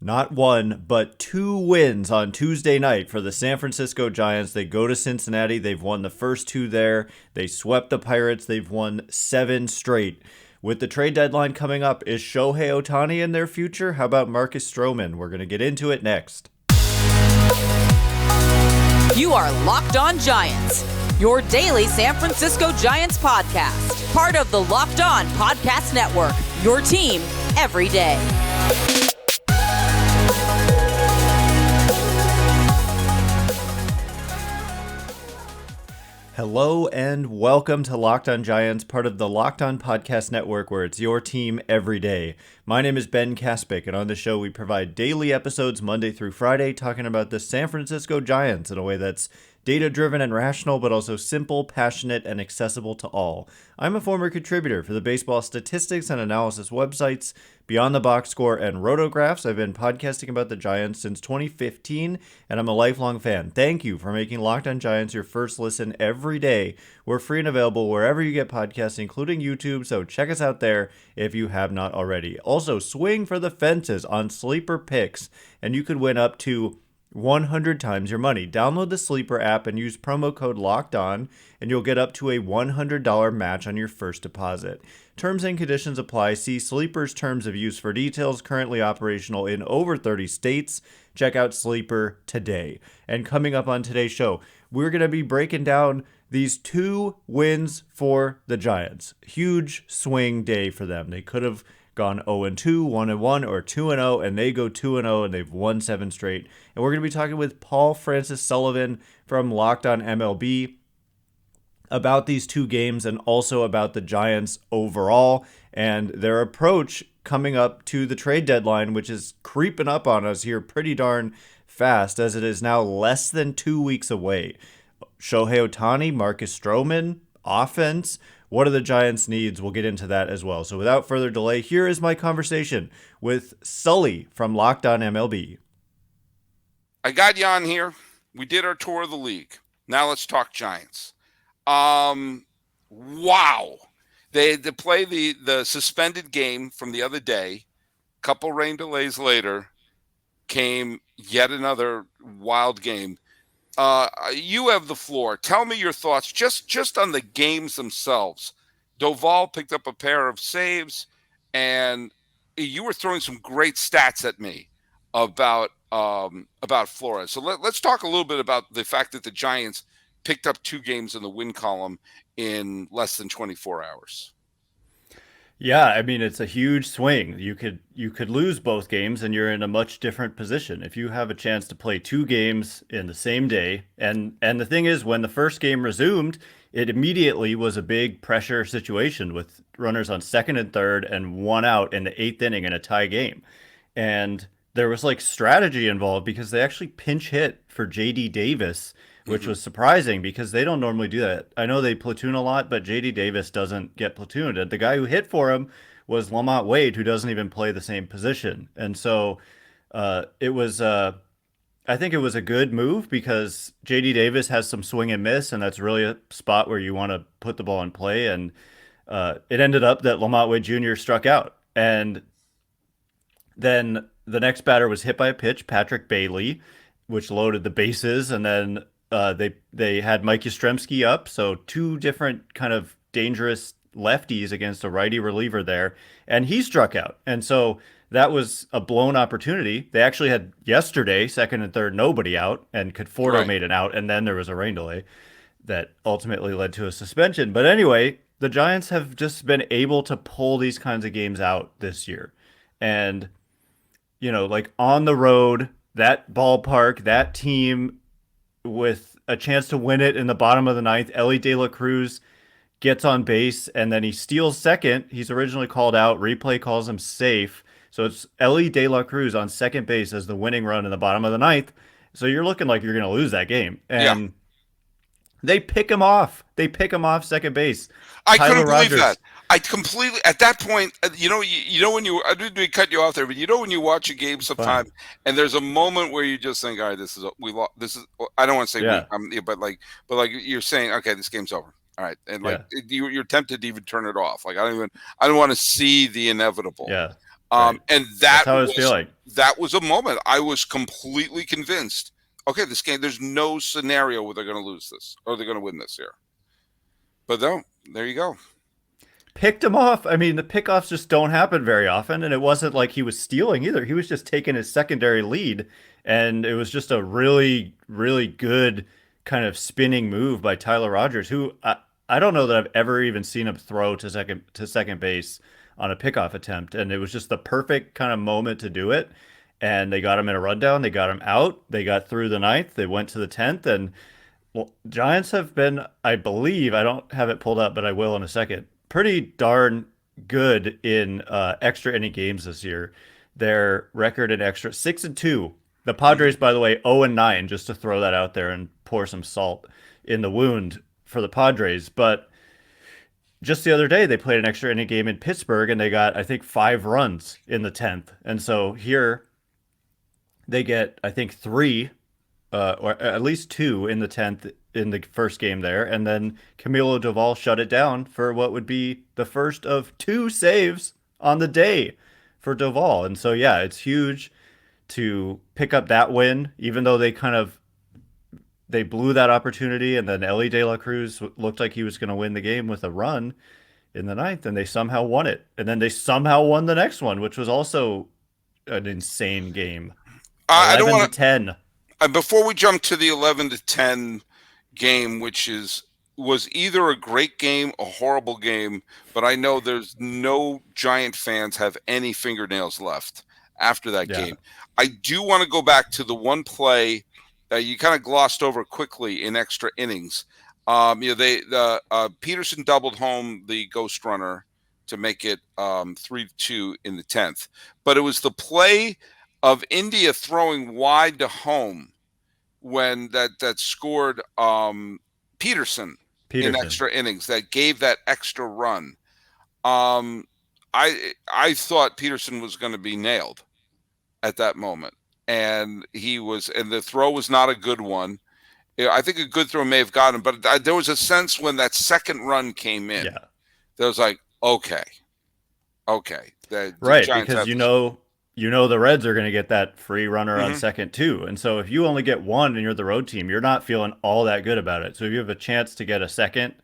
Not one, but two wins on Tuesday night for the San Francisco Giants. They go to Cincinnati. They've won the first two there. They swept the Pirates. They've won 7 straight. With the trade deadline coming up, is Shohei Ohtani in their future? How about Marcus Stroman? We're going to get into it next. You are Locked On Giants, your daily San Francisco Giants podcast. Part of the Locked On Podcast Network, your team every day. Hello and welcome to Locked On Giants, part of the Locked On Podcast Network, where it's your team every day. My name is Ben Kaspick, and on the show we provide daily episodes Monday through Friday talking about the San Francisco Giants in a way that's data-driven and rational, but also simple, passionate, and accessible to all. I'm a former contributor for the baseball statistics and analysis websites Beyond the Box Score and Rotographs. I've been podcasting about the Giants since 2015, and I'm a lifelong fan. Thank you for making Locked On Giants your first listen every day. We're free and available wherever you get podcasts, including YouTube, so check us out there if you have not already. Also, swing for the fences on Sleeper Picks, and you could win up to 100 times your money. Download the Sleeper app and use promo code LOCKEDON, and you'll get up to a $100 match on your first deposit. Terms and conditions apply. See Sleeper's terms of use for details. Currently operational in over 30 states. Check out Sleeper today. And coming up on today's show, we're going to be breaking down these 2 wins for the Giants. Huge swing day for them. They could have gone 0-2, 1-1, or 2-0, and they go 2-0, and they've won 7 straight. And we're going to be talking with Paul Francis Sullivan from Locked On MLB about these 2 games and also about the Giants overall and their approach coming up to the trade deadline, which is creeping up on us here pretty darn fast, as it is now less than 2 weeks away. Shohei Ohtani, Marcus Stroman, offense. What are the Giants' needs? We'll get into that as well. So without further delay, here is my conversation with Sully from Locked On MLB. I got you on here. We did our tour of the league. Now let's talk Giants. Wow. They had to play the suspended game from the other day. Couple rain delays later came yet another wild game. You have the floor. Tell me your thoughts just on the games themselves. Doval picked up a pair of saves, and you were throwing some great stats at me about Flores. So let's talk a little bit about the fact that the Giants picked up 2 games in the win column in less than 24 hours. Yeah, I mean, it's a huge swing. You could lose both games and you're in a much different position. If you have a chance to play 2 games in the same day, and the thing is, when the first game resumed, it immediately was a big pressure situation with runners on second and third and 1 out in the 8th inning in a tie game. And there was like strategy involved because they actually pinch hit for JD Davis, which was surprising because they don't normally do that. I know they platoon a lot, but JD Davis doesn't get platooned. And the guy who hit for him was Lamont Wade, who doesn't even play the same position. And so I think it was a good move because JD Davis has some swing and miss, and that's really a spot where you want to put the ball in play. And it ended up that Lamont Wade Jr. struck out. And then the next batter was hit by a pitch, Patrick Bailey, which loaded the bases, and then they had Mike Yastrzemski up, so 2 different kind of dangerous lefties against a righty reliever there, and he struck out. And so that was a blown opportunity. They actually had yesterday, second and third, nobody out, and Conforto made an out, and then there was a rain delay that ultimately led to a suspension. But anyway, the Giants have just been able to pull these kinds of games out this year. And, you know, like on the road, that ballpark, that team, with a chance to win it in the bottom of the 9th, Elly De La Cruz gets on base, and then he steals second. He's originally called out. Replay calls him safe. So it's Elly De La Cruz on second base as the winning run in the bottom of the 9th. So you're looking like you're going to lose that game. And they pick him off. They pick him off second base. I couldn't believe that. I completely, at that point, you know when I didn't cut you off there, but when you watch a game sometime and there's a moment where you just think, all right, this is I don't want to say but like you're saying, okay, this game's over. All right. And you're tempted to even turn it off. Like, I don't want to see the inevitable. Yeah. Right. And That's how I was feeling. that was a moment I was completely convinced. Okay, this game, there's no scenario where they're going to lose this or they're going to win this here. But no, there you go. Picked him off. I mean, the pickoffs just don't happen very often, and it wasn't like he was stealing either. He was just taking his secondary lead, and it was just a really, really good kind of spinning move by Tyler Rogers, who I don't know that I've ever even seen him throw to second base on a pickoff attempt, and it was just the perfect kind of moment to do it. And they got him in a rundown. They got him out. They got through the ninth. They went to the 10th, and well, Giants have been, I believe, I don't have it pulled up, but I will in a second, pretty darn good in extra inning games this year. Their record in extra 6-2. The Padres, by the way, 0-9, just to throw that out there and pour some salt in the wound for the Padres. But just the other day, they played an extra inning game in Pittsburgh, and they got, I think, 5 runs in the 10th. And so here they get, I think, 3 or at least 2 in the 10th in the first game there. And then Camilo Doval shut it down for what would be the first of 2 saves on the day for Doval. And so, yeah, it's huge to pick up that win, even though they blew that opportunity. And then Ellie De La Cruz looked like he was going to win the game with a run in the ninth, and they somehow won it. And then they somehow won the next one, which was also an insane game. I don't want to 10. Before we jump to the 11-10 game, which was either a great game, a horrible game, but I know there's no Giant fans have any fingernails left after that game. I do want to go back to the one play that you kind of glossed over quickly in extra innings. Peterson doubled home the ghost runner to make it 3-2 in the 10th, but it was the play of India throwing wide to home when that scored Peterson in extra innings that gave that extra run. I thought Peterson was going to be nailed at that moment, and the throw was not a good one. I think a good throw may have gotten him, but there was a sense when that second run came in, that was like, okay. Right, because you know the Reds are going to get that free runner on second too. And so if you only get one and you're the road team, you're not feeling all that good about it. So if you have a chance to get a second,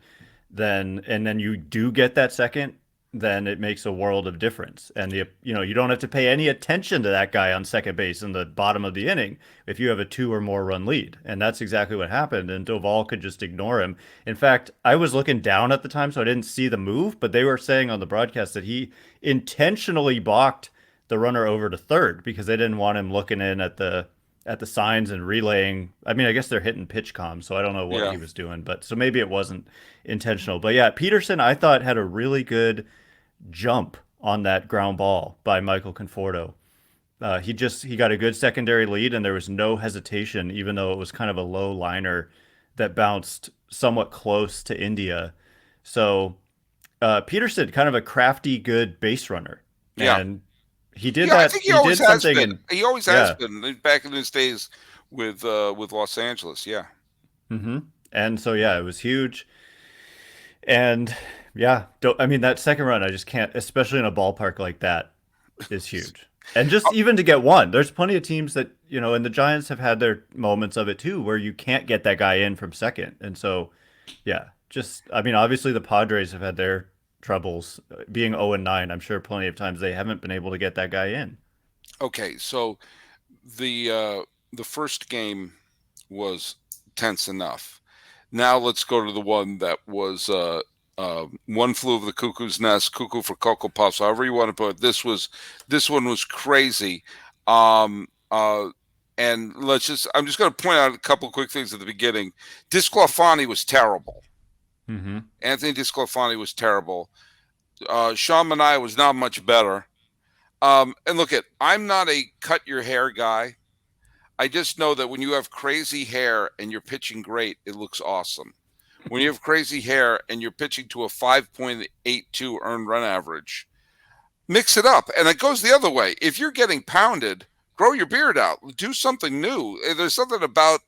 then you do get that second, then it makes a world of difference. And you don't have to pay any attention to that guy on second base in the bottom of the inning if you have a 2 or more run lead. And that's exactly what happened. And Doval could just ignore him. In fact, I was looking down at the time, so I didn't see the move, but they were saying on the broadcast that he intentionally balked the runner over to third because they didn't want him looking in at the signs and relaying. I mean, I guess they're hitting pitch comms, so I don't know what he was doing, but so maybe it wasn't intentional. But yeah, Peterson, I thought, had a really good jump on that ground ball by Michael Conforto. He got a good secondary lead, and there was no hesitation, even though it was kind of a low liner that bounced somewhat close to India. So Peterson, kind of a crafty, good base runner. And he did that. I think he always has been. He always has been back in his days with Los Angeles. Yeah. Mm-hmm. And so it was huge. And that second run, I just can't, especially in a ballpark like that, is huge. And just even to get one, there's plenty of teams that and the Giants have had their moments of it too, where you can't get that guy in from second. And so, obviously the Padres have had their troubles being 0-9. I'm sure plenty of times they haven't been able to get that guy in. Okay, so the first game was tense enough. Now let's go to the one that was one flew over the cuckoo's nest, cuckoo for Cocoa Puffs, however you want to put it. This one was crazy. And I'm just going to point out a couple quick things at the beginning. Disclafani was terrible. Mm-hmm. Anthony Disclafani was terrible. Sean Manaea was not much better. And I'm not a cut your hair guy. I just know that when you have crazy hair and you're pitching great, it looks awesome. When you have crazy hair and you're pitching to a 5.82 earned run average, mix it up. And it goes the other way. If you're getting pounded, grow your beard out. Do something new. There's something about,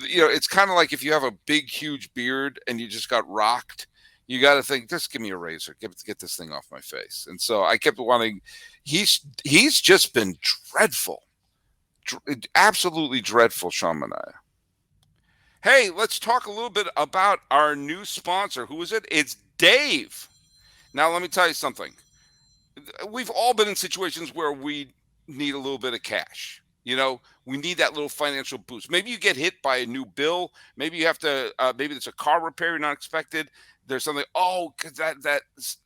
it's kind of like if you have a big, huge beard and you just got rocked, you got to think, just give me a razor. Get this thing off my face. And so I kept wanting, he's just been dreadful, absolutely dreadful, Sean Manaea. Hey, let's talk a little bit about our new sponsor. Who is it? It's Dave. Now, let me tell you something. We've all been in situations where we need a little bit of cash. We need that little financial boost. Maybe you get hit by a new bill. Maybe you have to. Maybe there's a car repair you're not expected. There's something. Oh, because that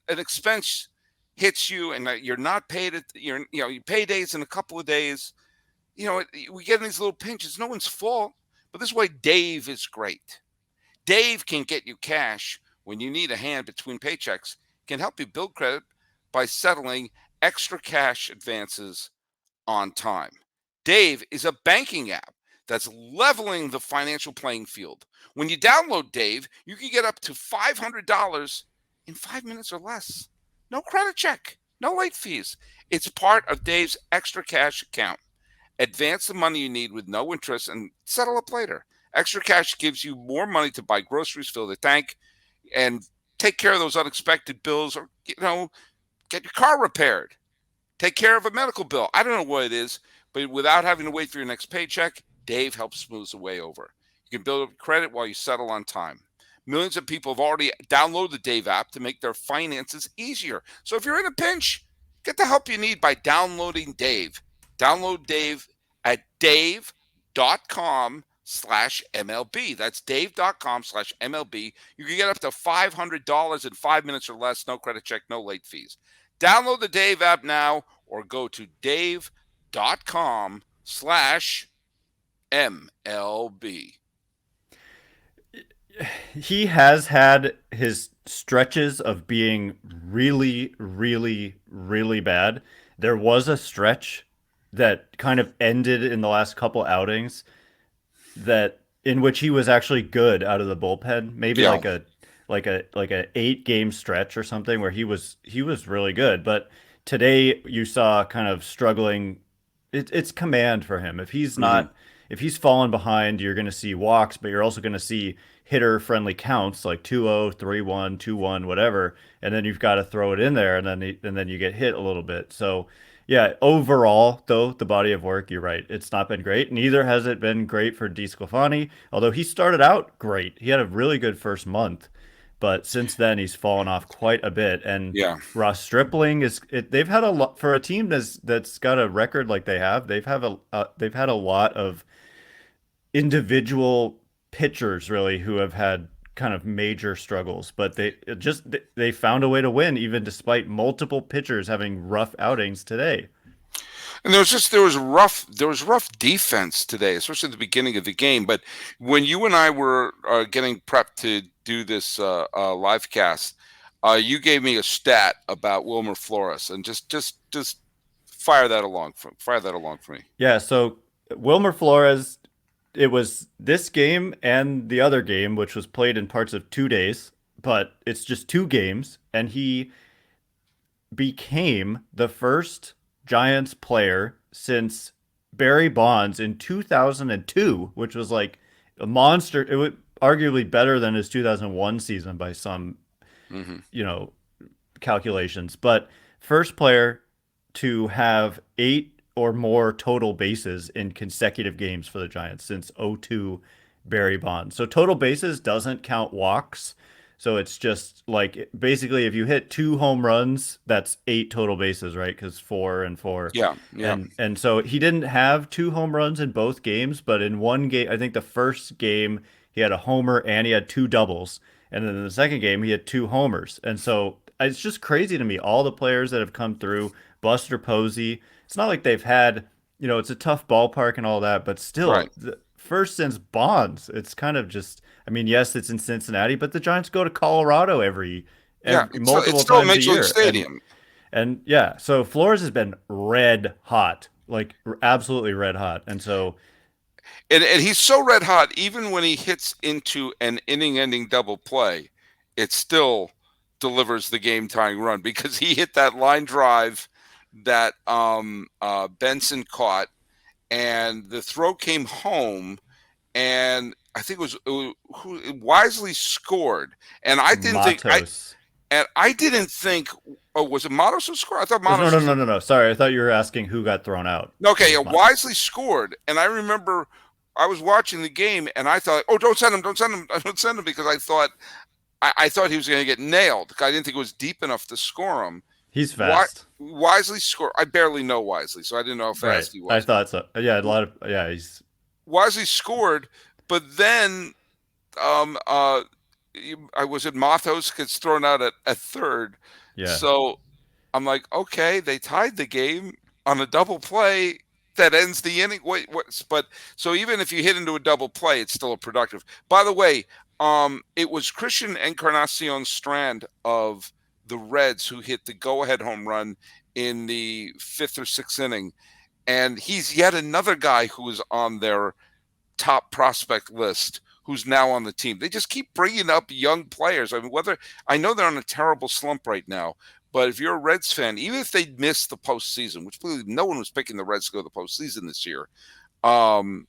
an expense hits you, and you're not paid at your payday's in a couple of days. We get in these little pinches. No one's fault, but this is why Dave is great. Dave can get you cash when you need a hand between paychecks. Can help you build credit by settling extra cash advances on time. Dave is a banking app that's leveling the financial playing field. When you download Dave, you can get up to $500 in 5 minutes or less. No credit check, no late fees. It's part of Dave's extra cash account. Advance the money you need with no interest and settle up later. Extra cash gives you more money to buy groceries, fill the tank, and take care of those unexpected bills, or get your car repaired, take care of a medical bill. I don't know what it is, but without having to wait for your next paycheck, Dave helps smooth the way over. You can build up credit while you settle on time. Millions of people have already downloaded the Dave app to make their finances easier. So if you're in a pinch, get the help you need by downloading Dave. Download Dave at dave.com/MLB. That's dave.com/MLB. You can get up to $500 in 5 minutes or less. No credit check, no late fees. Download the Dave app now or go to dave.com/MLB. He has had his stretches of being really, really, really bad. There was a stretch that kind of ended in the last couple outings that in which he was actually good out of the bullpen. Maybe like a 8-game stretch or something where he was really good. But today you saw kind of struggling. It's command for him. If he's not, if he's fallen behind, you're going to see walks, but you're also going to see hitter friendly counts like 2-0, 3-1, 2-1, whatever. And then you've got to throw it in there, and then you get hit a little bit. So yeah, overall though, the body of work, you're right, it's not been great. Neither has it been great for DeSclafani, although he started out great. He had a really good first month. But since then, he's fallen off quite a bit. And Ross Stripling they've had a lot for a team that's got a record like they have. They've had a lot of individual pitchers really who have had kind of major struggles. But they found a way to win even despite multiple pitchers having rough outings today. And there was rough defense today, especially at the beginning of the game. But when you and I were getting prepped to do this live cast, you gave me a stat about Wilmer Flores, and just fire that along for me. Yeah. So Wilmer Flores, it was this game and the other game, which was played in parts of 2 days, but it's just 2 games, and he became the first Giants player since Barry Bonds in 2002, which was like a monster. It was arguably better than his 2001 season by some, calculations. But first player to have 8 or more total bases in consecutive games for the Giants since 2002 Barry Bonds. So total bases doesn't count walks. So it's just like basically if you hit 2 home runs, that's 8 total bases, right? Because 4 and 4. Yeah. And so he didn't have 2 home runs in both games, but in one game, I think the first game he had a homer and he had 2 doubles, and then in the second game he had 2 homers. And so it's just crazy to me all the players that have come through. Buster Posey. It's not like they've had, it's a tough ballpark and all that, but still, right. First since Bonds, it's kind of just. I mean, yes, it's in Cincinnati, but the Giants go to Colorado every multiple times a year. Stadium. And yeah, so Flores has been red hot, like absolutely red hot. And so and he's so red hot, even when he hits into an inning-ending double play, it still delivers the game-tying run because he hit that line drive that Benson caught, and the throw came home, and I think it was who Wisely scored, and I didn't Matos. And I didn't think. Oh, was it Matos who scored? I thought No, Matos no, was. no, no, no. Sorry, I thought you were asking who got thrown out. It Okay, yeah, was Matos. Wisely scored, and I remember I was watching the game, and I thought, "Oh, don't send him, don't send him," because I thought he was going to get nailed. I didn't think it was deep enough to score him. He's fast. Wisely scored. I barely know Wisely, so I didn't know how Right. fast he I was. thought so. Yeah, a lot of he's Wisely scored, but then I was at Matos gets thrown out at third. yeah. So I'm like, okay, they tied the game on a double play that ends the inning. Wait, what? But so even if you hit into a double play, it's still a productive. By the way, it was Christian Encarnacion Strand of the Reds who hit the go-ahead home run in the 5th or 6th inning, and he's yet another guy who is on their top prospect list who's now on the team. They just keep bringing up young players. I mean, whether I know they're on a terrible slump right now, but if you're a Reds fan, even if they missed the postseason, which no one was picking the Reds to go to the postseason this year, um,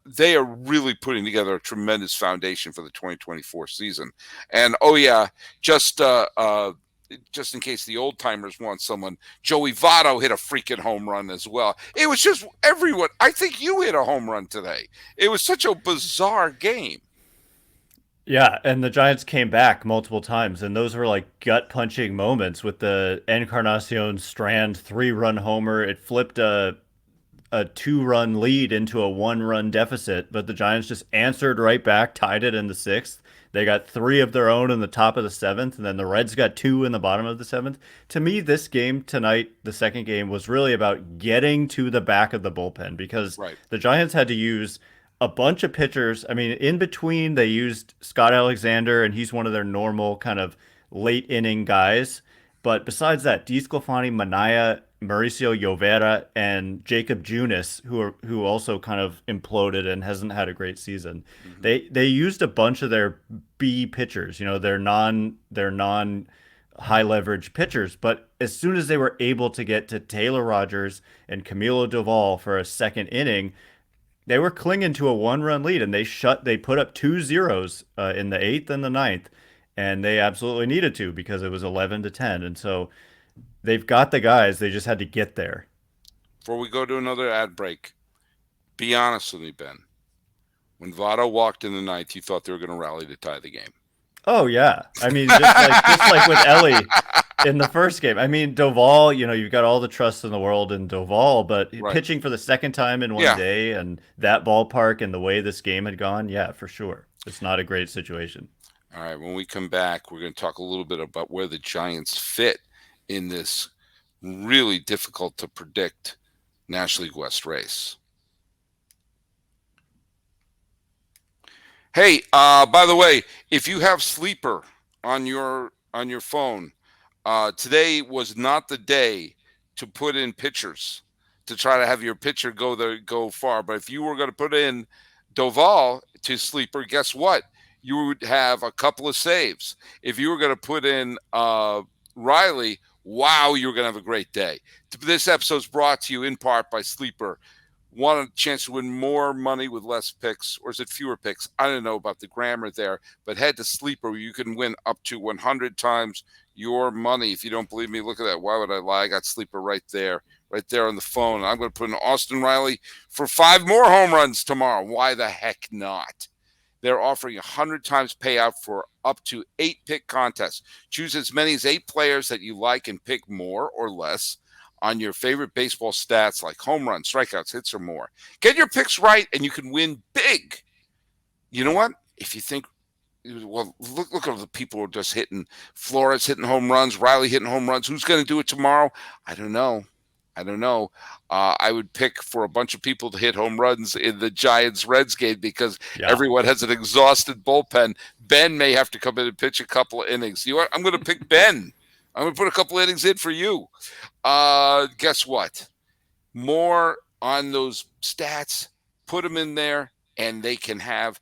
they are really putting together a tremendous foundation for the 2024 season. And oh yeah, just in case the old timers want someone, Joey Votto hit a freaking home run as well. It was just everyone. I think you hit a home run today. It was such a bizarre game. Yeah, and the Giants came back multiple times, and those were like gut punching moments with the Encarnacion Strand 3-run homer. It flipped a 2-run lead into a 1-run deficit, but the Giants just answered right back, tied it in the 6th. They got 3 of their own in the top of the 7th, and then the Reds got 2 in the bottom of the 7th. To me, this game tonight, the second game, was really about getting to the back of the bullpen because Right. the Giants had to use a bunch of pitchers. I mean, in between, they used Scott Alexander, and he's one of their normal kind of late inning guys. But besides that, DeSclafani, Manaya, Mauricio Llovera, and Jacob Junis, who also kind of imploded and hasn't had a great season, they used a bunch of their B pitchers, their non high leverage pitchers. But as soon as they were able to get to Taylor Rogers and Camilo Doval for a second inning, they were clinging to a 1-run lead, and they put up 2 zeros in the 8th and the ninth, and they absolutely needed to because it was 11-10, and so they've got the guys. They just had to get there. Before we go to another ad break, be honest with me, Ben. When Votto walked in the ninth, you thought they were going to rally to tie the game. Oh yeah, I mean just like with Ellie in the first game. I mean Doval, you've got all the trust in the world in Doval, but Right. pitching for the second time in one day and that ballpark and the way this game had gone, yeah, for sure, it's not a great situation. All right, when we come back, we're going to talk a little bit about where the Giants fit in this really difficult to predict National League West race. Hey, by the way, if you have Sleeper on your phone, today was not the day to put in pitchers to try to have your pitcher go far. But if you were going to put in Doval to Sleeper, guess what? You would have a couple of saves. If you were going to put in Riley, wow, you're going to have a great day. This episode is brought to you in part by Sleeper. Want a chance to win more money with less picks, or is it fewer picks? I don't know about the grammar there, but head to Sleeper where you can win up to 100 times your money. If you don't believe me, look at that. Why would I lie? I got Sleeper right there on the phone. I'm going to put in Austin Riley for 5 more home runs tomorrow. Why the heck not? They're offering 100 times payout for up to 8 pick contests. Choose as many as 8 players that you like and pick more or less on your favorite baseball stats like home runs, strikeouts, hits, or more. Get your picks right and you can win big. You know what? If you think, well, look at the people who are just hitting. Flores hitting home runs, Riley hitting home runs. Who's going to do it tomorrow? I don't know. I would pick for a bunch of people to hit home runs in the Giants-Reds game because everyone has an exhausted bullpen. Ben may have to come in and pitch a couple of innings. You know what? I'm going to pick Ben. I'm going to put a couple of innings in for you. Guess what? More on those stats. Put them in there, and they can have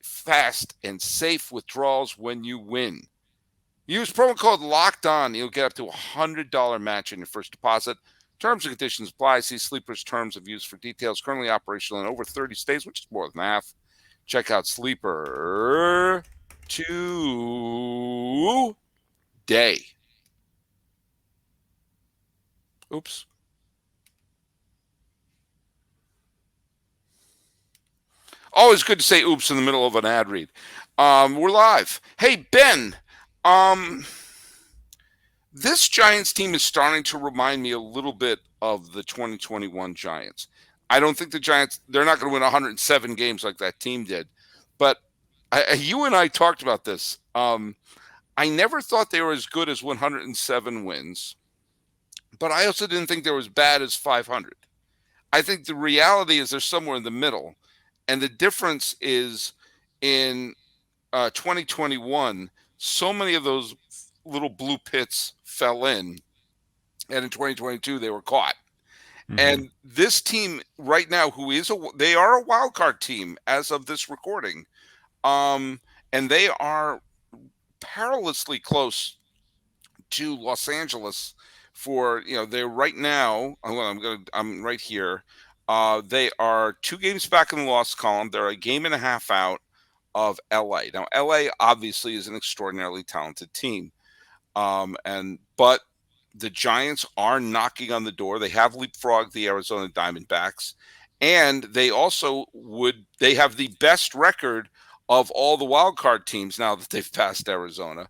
fast and safe withdrawals when you win. Use promo code LOCKEDON. You'll get up to $100 match on your first deposit. Terms and conditions apply. See Sleeper's terms of use for details. Currently operational in over 30 states, which is more than half. Check out Sleeper to day. Oops. Always good to say oops in the middle of an ad read. We're live. Hey, Ben. Um, this Giants team is starting to remind me a little bit of the 2021 Giants. I don't think the Giants, they're not going to win 107 games like that team did. But you and I talked about this. I never thought they were as good as 107 wins, but I also didn't think they were as bad as 500. I think the reality is they're somewhere in the middle. And the difference is in 2021, so many of those little blue pits fell in. And in 2022, they were caught. Mm-hmm. And this team right now, they are a wild card team as of this recording. And they are perilously close to Los Angeles they're right now. I'm right here. They are 2 games back in the loss column. They're a game and a half out of LA. Now, LA obviously is an extraordinarily talented team. But the Giants are knocking on the door. They have leapfrogged the Arizona Diamondbacks, and they have the best record of all the wild card teams now that they've passed Arizona.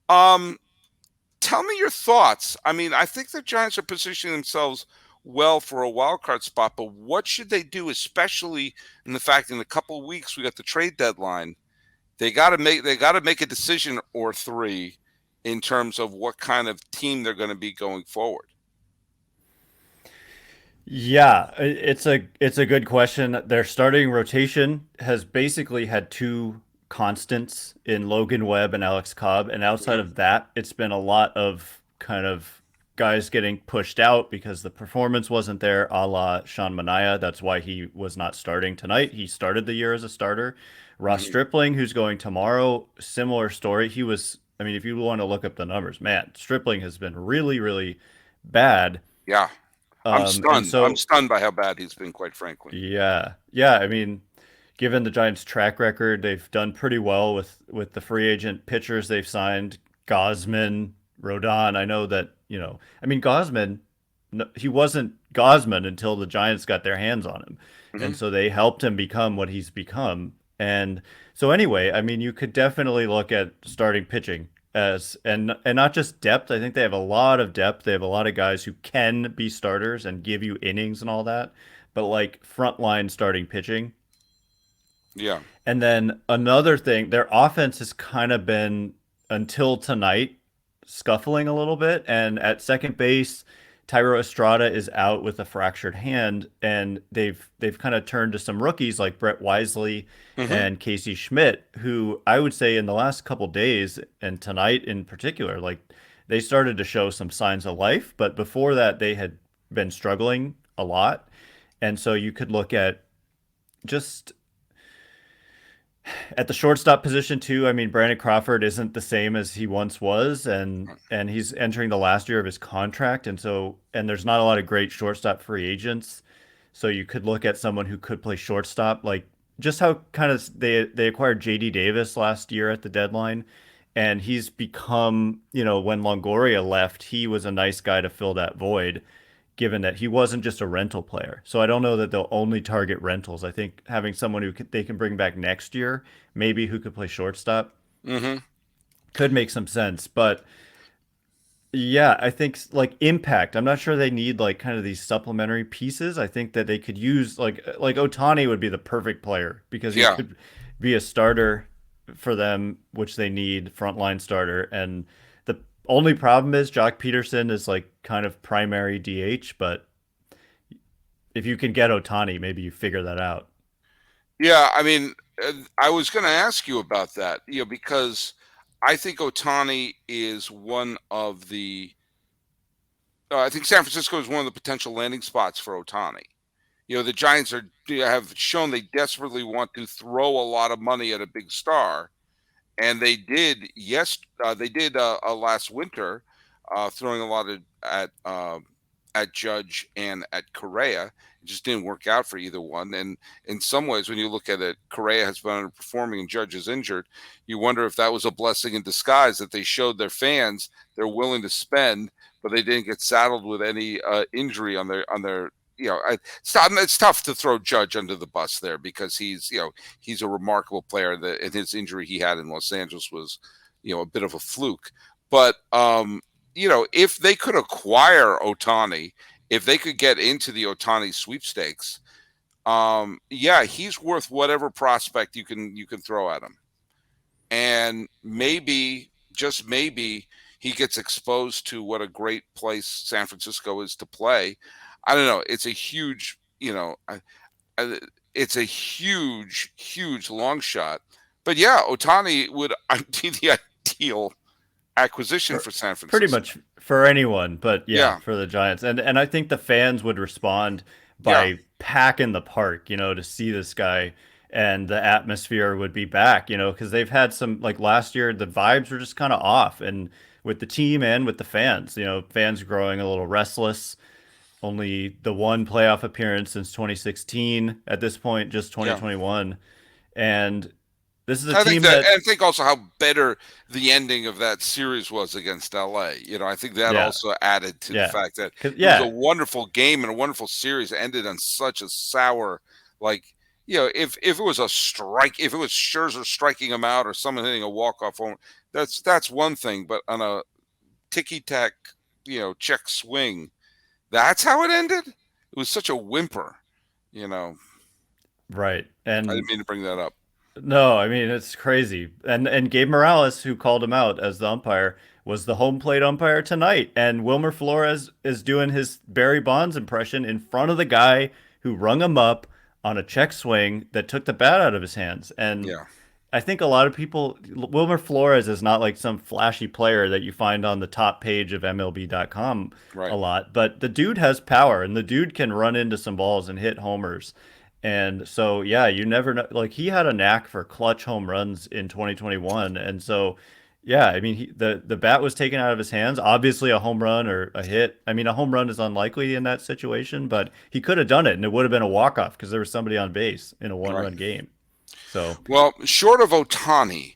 Tell me your thoughts. I mean, I think the Giants are positioning themselves well for a wild card spot, but what should they do, especially in the fact in a couple of weeks we got the trade deadline? They got to make a decision or three in terms of what kind of team they're going to be going forward. Yeah, it's a good question. Their starting rotation has basically had two constants in Logan Webb and Alex Cobb, and outside Mhm. of that, it's been a lot of kind of guys getting pushed out because the performance wasn't there, a la Sean Manaea. That's why he was not starting tonight. He started the year as a starter. Ross Mhm. Stripling, who's going tomorrow, similar story. I mean, if you want to look up the numbers, man, Stripling has been really, really bad. Yeah, I'm And stunned. I'm so stunned by how bad he's been, quite frankly. yeah, yeah. I mean, given the Giants' track record, they've done pretty well with the free agent pitchers they've signed. Gosman, Rodon. I know that I mean, Gosman. He wasn't Gosman until the Giants got their hands on him, Hmm. and so they helped him become what he's become. And so anyway, I mean, you could definitely look at starting pitching and not just depth. I think they have a lot of depth. They have a lot of guys who can be starters and give you innings and all that, but like frontline starting pitching. Yeah. And then another thing, their offense has kind of been until tonight scuffling a little bit. And at second base, Tyro Estrada is out with a fractured hand, and they've kind of turned to some rookies like Brett Wisely Hmm. and Casey Schmidt, who I would say in the last couple days and tonight in particular, like they started to show some signs of life. But before that, they had been struggling a lot. And so you could look at just at the shortstop position too. I mean, Brandon Crawford isn't the same as he once was, and he's entering the last year of his contract, and there's not a lot of great shortstop free agents. So you could look at someone who could play shortstop, like just how kind of they acquired JD Davis last year at the deadline, and he's become, when Longoria left, he was a nice guy to fill that void, given that he wasn't just a rental player. So I don't know that they'll only target rentals. I think having someone they can bring back next year, maybe who could play shortstop, Hmm. could make some sense. But yeah, I think like impact. I'm not sure they need like kind of these supplementary pieces. I think that they could use like Otani would be the perfect player because he Yeah. could be a starter for them, which they need, frontline starter. And the only problem is Jock Peterson is like kind of primary DH, but if you can get Otani, maybe you figure that out. Yeah. I mean, I was going to ask you about that, because I think Otani is one of the. I think San Francisco is one of the potential landing spots for Otani. The Giants have shown they desperately want to throw a lot of money at a big star, and they did. Yes, they did last winter, throwing a lot at at Judge and at Correa. It just didn't work out for either one. And in some ways, when you look at it, Correa has been underperforming and Judge is injured. You wonder if that was a blessing in disguise, that they showed their fans they're willing to spend, but they didn't get saddled with any injury on their. It's tough to throw Judge under the bus there, because he's a remarkable player. And his injury he had in Los Angeles was a bit of a fluke. But if they could acquire Ohtani, if they could get into the Ohtani sweepstakes, he's worth whatever prospect you can throw at him. And maybe, just maybe, he gets exposed to what a great place San Francisco is to play. I don't know. It's a huge, it's a huge, huge long shot. But yeah, Ohtani would be the ideal acquisition for San Francisco. Pretty much for anyone, but Yeah. for the Giants. And I think the fans would respond by packing the park, to see this guy, and the atmosphere would be back, because they've had some, like last year, the vibes were just kind of off, and with the team and with the fans, fans growing a little restless. Only the one playoff appearance since 2016 at this point, just 2021. And this is a team that I think also how better the ending of that series was against LA. I think that also added to the fact that it was a wonderful game and a wonderful series. It ended on such a sour, if it was a strike, if it was Scherzer striking him out or someone hitting a walk-off home, that's one thing. But on a ticky-tack, check swing, that's how it ended. It was such a whimper, Right. And I didn't mean to bring that up. No, I mean it's crazy. And Gabe Morales, who called him out as the umpire, was the home plate umpire tonight. And Wilmer Flores is doing his Barry Bonds impression in front of the guy who rung him up on a check swing that took the bat out of his hands. And I think a lot of people, Wilmer Flores is not like some flashy player that you find on the top page of MLB.com a lot, but the dude has power, and the dude can run into some balls and hit homers. And so, you never know. Like, he had a knack for clutch home runs in 2021. And so, I mean, the bat was taken out of his hands. Obviously, a home run or a hit. I mean, a home run is unlikely in that situation, but he could have done it, and it would have been a walk-off because there was somebody on base in a one-run game. So, well, short of Ohtani,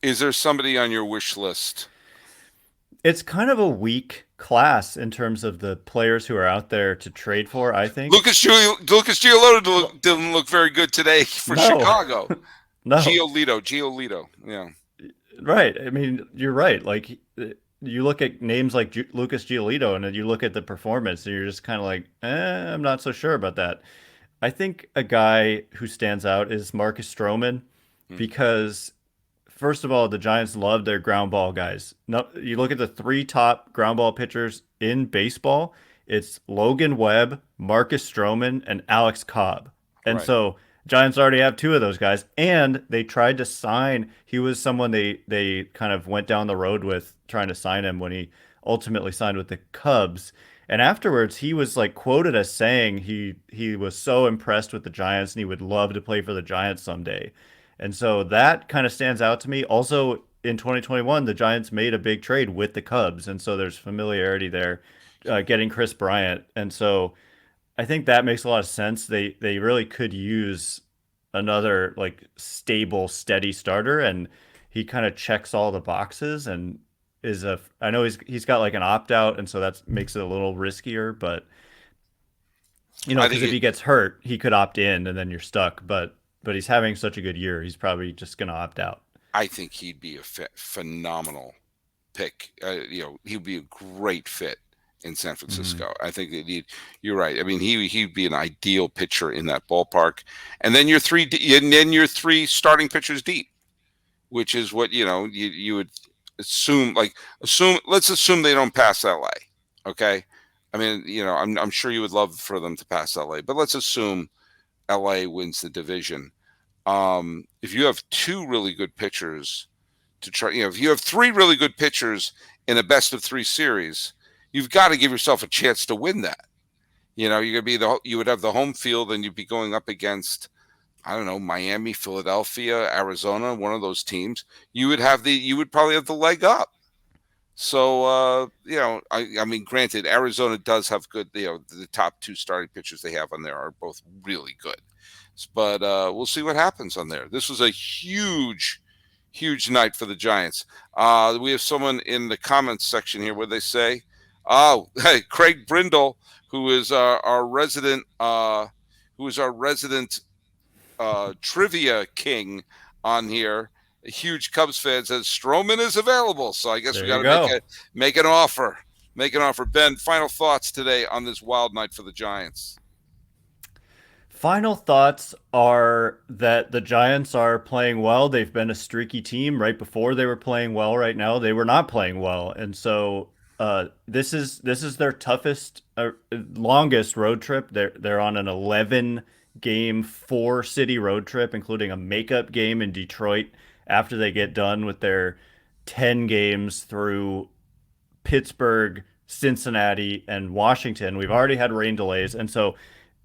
is there somebody on your wish list? It's kind of a weak class in terms of the players who are out there to trade for, I think. Lucas Giolito didn't look very good today for Chicago. No. Giolito. Yeah. Right. I mean, you're right. Like, you look at names like Lucas Giolito, and then you look at the performance, and you're just kind of like, I'm not so sure about that. I think a guy who stands out is Marcus Stroman, because first of all, the Giants love their ground ball guys. No, you look at the three top ground ball pitchers in baseball, it's Logan Webb, Marcus Stroman, and Alex Cobb. And so Giants already have two of those guys, and they tried to sign. He was someone they kind of went down the road with trying to sign him when he ultimately signed with the Cubs. And afterwards, he was like quoted as saying he was so impressed with the Giants and he would love to play for the Giants someday. And so that kind of stands out to me. Also, in 2021, the Giants made a big trade with the Cubs, and so there's familiarity there, getting Chris Bryant. And so I think that makes a lot of sense. They really could use another like stable, steady starter, and he kind of checks all the boxes and I know he's got like an opt out, and so that makes it a little riskier, but because if he gets hurt, he could opt in and then you're stuck. But he's having such a good year, he's probably just going to opt out. I think he'd be a phenomenal pick. He'd be a great fit in San Francisco. Mm-hmm. I think that you're right. I mean, he'd be an ideal pitcher in that ballpark. And then your three starting pitchers deep, which is what you would assume. Let's assume they don't pass LA. Okay, I mean, I'm sure you would love for them to pass LA, but let's assume LA wins the division. If you have two really good pitchers to try, if you have three really good pitchers in a best of three series, you've got to give yourself a chance to win that. You're gonna you would have the home field, and you'd be going up against, I don't know, Miami, Philadelphia, Arizona, one of those teams. You would probably have the leg up. So, I mean, granted, Arizona does have good, the top two starting pitchers they have on there are both really good. But we'll see what happens on there. This was a huge, huge night for the Giants. We have someone in the comments section here where they say, oh, hey, Craig Brindle, who is our resident, trivia king on here, a huge Cubs fan, says Stroman is available. So I guess There we got you to go. make an offer. Make an offer. Ben, final thoughts today on this wild night for the Giants. Final thoughts are that the Giants are playing well. They've been a streaky team. Right before they were playing well. Right now they were not playing well, and so this is their toughest, longest road trip. They're on an 11 game 4 city road trip, including a makeup game in Detroit after they get done with their 10 games through Pittsburgh, Cincinnati, and Washington. We've already had rain delays. And so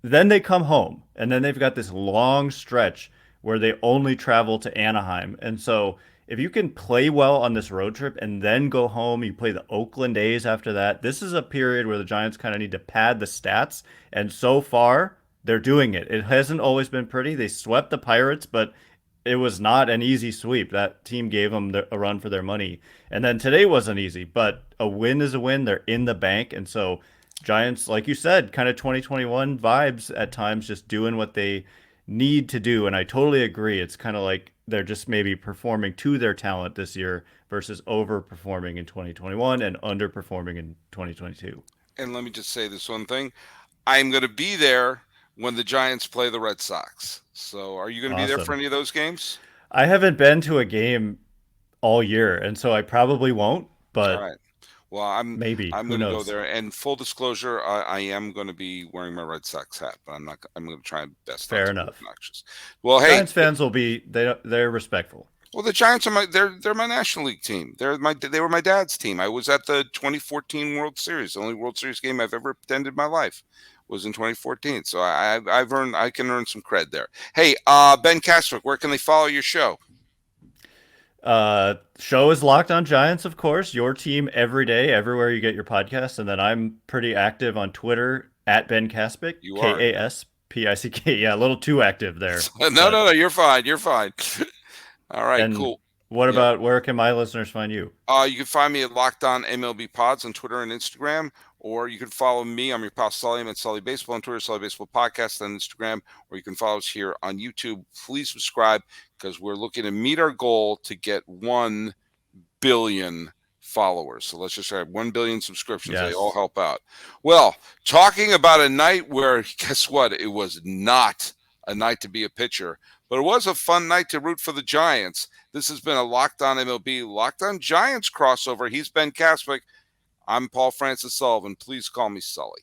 then they come home, and then they've got this long stretch where they only travel to Anaheim. And so if you can play well on this road trip and then go home, you play the Oakland A's after that. This is a period where the Giants kind of need to pad the stats. And so far, they're doing it. It hasn't always been pretty. They swept the Pirates, but it was not an easy sweep. That team gave them a run for their money. And then today wasn't easy, but a win is a win. They're in the bank. And so Giants, like you said, kind of 2021 vibes at times, just doing what they need to do. And I totally agree. It's kind of like they're just maybe performing to their talent this year versus overperforming in 2021 and underperforming in 2022. And let me just say this one thing. I'm going to be there when the Giants play the Red Sox. So are you going to be there for Awesome. any of those games? I haven't been to a game all year, and so I probably won't, All but right. Well, I'm maybe. I'm Who going to go knows? there. And full disclosure, I am going to be wearing my Red Sox hat, but I'm not. I'm going to try my best not Fair to be enough. obnoxious. Well, hey, Giants fans will be they're respectful. well, the Giants are they're my National League team. They were my dad's team. I was at the 2014 World Series. The only World Series game I've ever attended in my life was in 2014. So I can earn some cred there. Hey, Ben Castwick, where can they follow your show? Show is Locked on Giants, of course. Your team every day, everywhere you get your podcasts. And then I'm pretty active on Twitter at Ben Caspick, You are. Kaspick. Yeah, a little too active there. No, no, But no. You're fine. You're fine. All right, and cool. what Yep. about where can my listeners find you? You can find me at Locked On MLB Pods on Twitter and Instagram, or you can follow me. I'm your pal Sully. I'm at Sully Baseball on Twitter, Sully Baseball Podcast on Instagram, or you can follow us here on YouTube. Please subscribe because we're looking to meet our goal to get 1 billion followers. So let's just have 1 billion subscriptions. They all Yes. help out. Well, talking about a night where, guess what? It was not a night to be a pitcher, but it was a fun night to root for the Giants. This has been a Locked On MLB, Locked On Giants crossover. He's Ben Caspick. I'm Paul Francis Sullivan. Please call me Sully.